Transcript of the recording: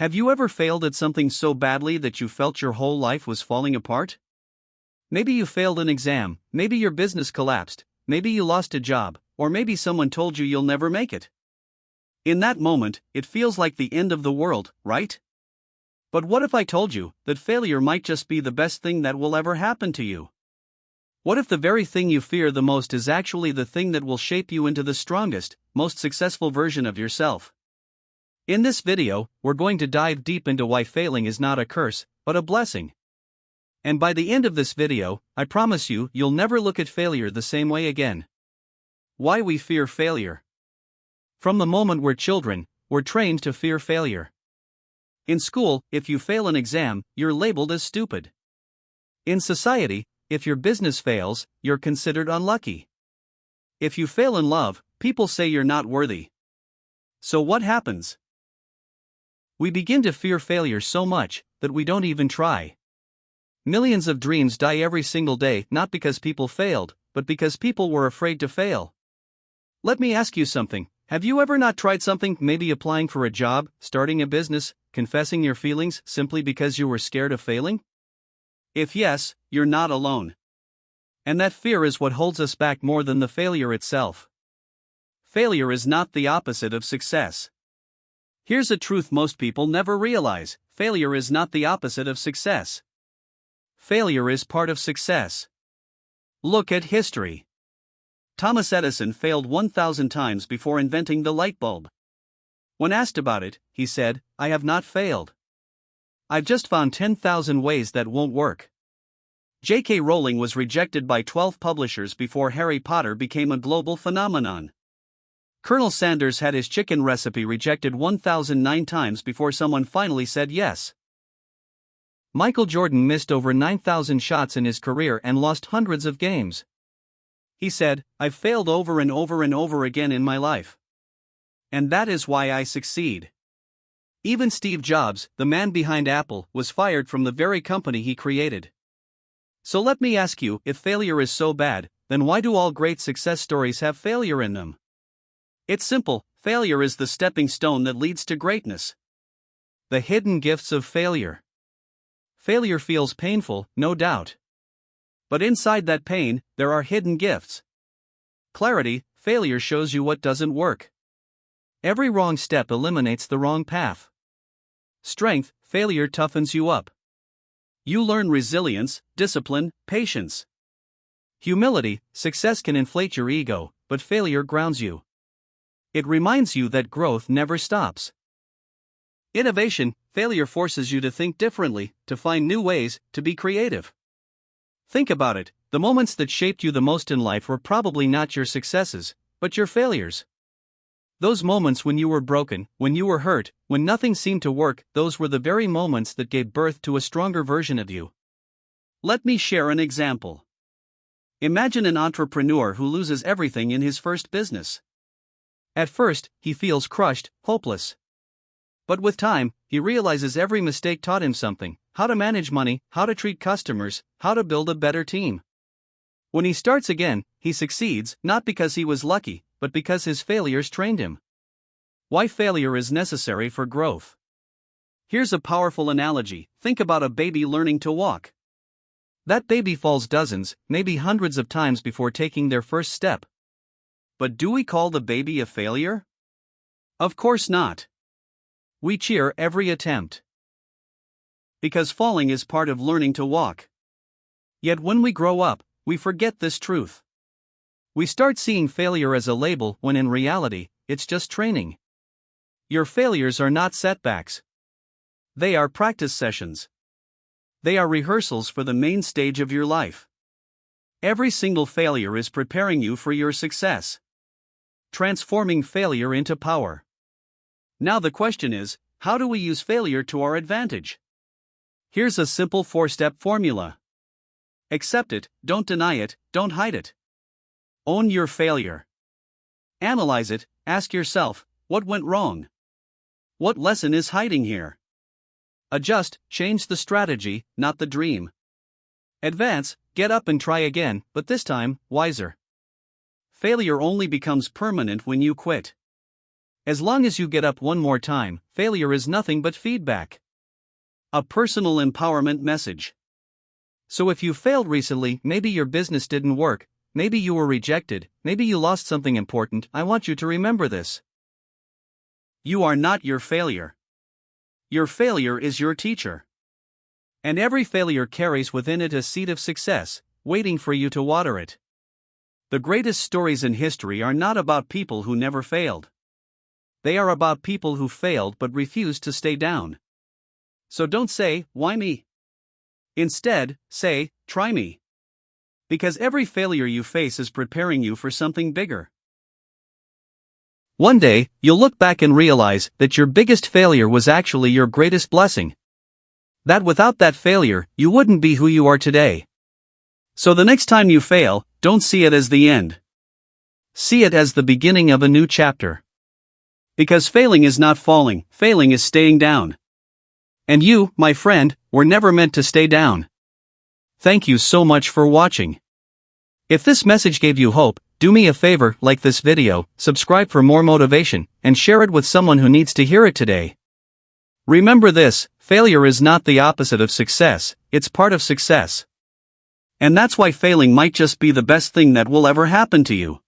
Have you ever failed at something so badly that you felt your whole life was falling apart? Maybe you failed an exam, maybe your business collapsed, maybe you lost a job, or maybe someone told you you'll never make it. In that moment, it feels like the end of the world, right? But what if I told you that failure might just be the best thing that will ever happen to you? What if the very thing you fear the most is actually the thing that will shape you into the strongest, most successful version of yourself? In this video, we're going to dive deep into why failing is not a curse, but a blessing. And by the end of this video, I promise you, you'll never look at failure the same way again. Why we fear failure. From the moment we're children, we're trained to fear failure. In school, if you fail an exam, you're labeled as stupid. In society, if your business fails, you're considered unlucky. If you fail in love, people say you're not worthy. So what happens? We begin to fear failure so much that we don't even try. Millions of dreams die every single day, not because people failed, but because people were afraid to fail. Let me ask you something. Have you ever not tried something, maybe applying for a job, starting a business, confessing your feelings simply because you were scared of failing? If yes, you're not alone. And that fear is what holds us back more than the failure itself. Failure is not the opposite of success. Here's a truth most people never realize: failure is not the opposite of success. Failure is part of success. Look at history. Thomas Edison failed 1,000 times before inventing the light bulb. When asked about it, he said, "I have not failed. I've just found 10,000 ways that won't work." J.K. Rowling was rejected by 12 publishers before Harry Potter became a global phenomenon. Colonel Sanders had his chicken recipe rejected 1,009 times before someone finally said yes. Michael Jordan missed over 9,000 shots in his career and lost hundreds of games. He said, "I've failed over and over and over again in my life. And that is why I succeed." Even Steve Jobs, the man behind Apple, was fired from the very company he created. So let me ask you, if failure is so bad, then why do all great success stories have failure in them? It's simple: failure is the stepping stone that leads to greatness. The hidden gifts of failure. Failure feels painful, no doubt. But inside that pain, there are hidden gifts. Clarity: failure shows you what doesn't work. Every wrong step eliminates the wrong path. Strength: failure toughens you up. You learn resilience, discipline, patience. Humility: success can inflate your ego, but failure grounds you. It reminds you that growth never stops. Innovation: failure forces you to think differently, to find new ways, to be creative. Think about it: the moments that shaped you the most in life were probably not your successes, but your failures. Those moments when you were broken, when you were hurt, when nothing seemed to work, those were the very moments that gave birth to a stronger version of you. Let me share an example. Imagine an entrepreneur who loses everything in his first business. At first, he feels crushed, hopeless. But with time, he realizes every mistake taught him something: how to manage money, how to treat customers, how to build a better team. When he starts again, he succeeds, not because he was lucky, but because his failures trained him. Why failure is necessary for growth. Here's a powerful analogy: think about a baby learning to walk. That baby falls dozens, maybe hundreds of times before taking their first step. But do we call the baby a failure? Of course not. We cheer every attempt. Because falling is part of learning to walk. Yet when we grow up, we forget this truth. We start seeing failure as a label when in reality, it's just training. Your failures are not setbacks. They are practice sessions. They are rehearsals for the main stage of your life. Every single failure is preparing you for your success. Transforming failure into power. Now the question is, how do we use failure to our advantage? Here's a simple 4-step formula. Accept it, don't deny it, don't hide it. Own your failure. Analyze it, ask yourself, what went wrong? What lesson is hiding here? Adjust, change the strategy, not the dream. Advance, get up and try again, but this time, wiser. Failure only becomes permanent when you quit. As long as you get up one more time, failure is nothing but feedback. A personal empowerment message. So if you failed recently, maybe your business didn't work, maybe you were rejected, maybe you lost something important, I want you to remember this. You are not your failure. Your failure is your teacher. And every failure carries within it a seed of success, waiting for you to water it. The greatest stories in history are not about people who never failed. They are about people who failed but refused to stay down. So don't say, "Why me?" Instead, say, "Try me." Because every failure you face is preparing you for something bigger. One day, you'll look back and realize that your biggest failure was actually your greatest blessing. That without that failure, you wouldn't be who you are today. So the next time you fail, don't see it as the end. See it as the beginning of a new chapter. Because failing is not falling, failing is staying down. And you, my friend, were never meant to stay down. Thank you so much for watching. If this message gave you hope, do me a favor, like this video, subscribe for more motivation, and share it with someone who needs to hear it today. Remember this, failure is not the opposite of success, it's part of success. And that's why failing might just be the best thing that will ever happen to you.